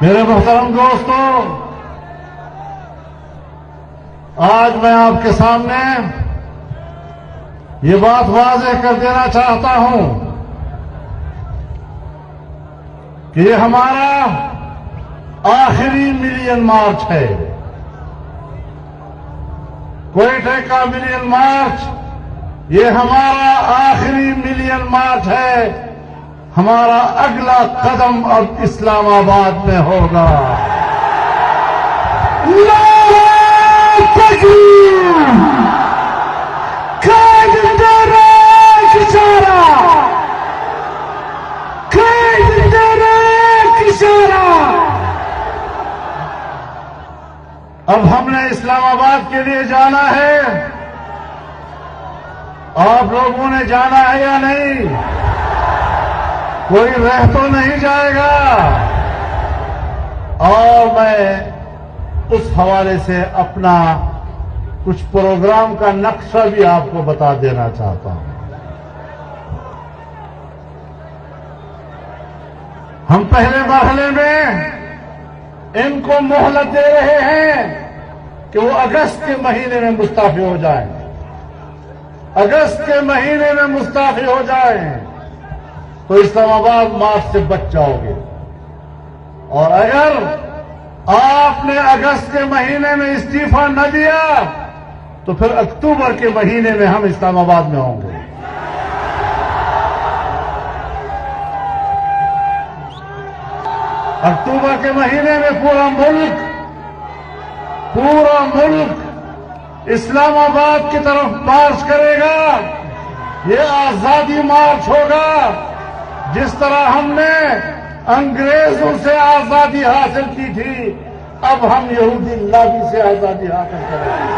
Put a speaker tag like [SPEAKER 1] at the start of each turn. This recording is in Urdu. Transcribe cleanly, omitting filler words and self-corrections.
[SPEAKER 1] میرے محترم دوستوں، آج میں آپ کے سامنے یہ بات واضح کر دینا چاہتا ہوں کہ یہ ہمارا آخری ملین مارچ ہے۔ کوئٹہ کا ملین مارچ یہ ہمارا آخری ملین مارچ ہے۔ ہمارا اگلا قدم اب اسلام آباد میں ہوگا۔
[SPEAKER 2] نعرہ تکبیر! قائد تحریک اشارہ! قائد تحریک اشارہ!
[SPEAKER 1] اب ہم نے اسلام آباد کے لیے جانا ہے۔ آپ لوگوں نے جانا ہے یا نہیں؟ کوئی رہ تو نہیں جائے گا؟ اور میں اس حوالے سے اپنا کچھ پروگرام کا نقشہ بھی آپ کو بتا دینا چاہتا ہوں۔ ہم پہلے مرحلے میں ان کو مہلت دے رہے ہیں کہ وہ اگست کے مہینے میں مستعفی ہو جائیں۔ اگست کے مہینے میں مستعفی ہو جائیں تو اسلام آباد مارچ سے بچ جاؤ گے، اور اگر آپ نے اگست کے مہینے میں استعفا نہ دیا تو پھر اکتوبر کے مہینے میں ہم اسلام آباد میں ہوں گے۔ اکتوبر کے مہینے میں پورا ملک اسلام آباد کی طرف مارچ کرے گا۔ یہ آزادی مارچ ہوگا۔ جس طرح ہم نے انگریزوں سے آزادی حاصل کی تھی، اب ہم یہودی لابی سے آزادی حاصل کریں گے۔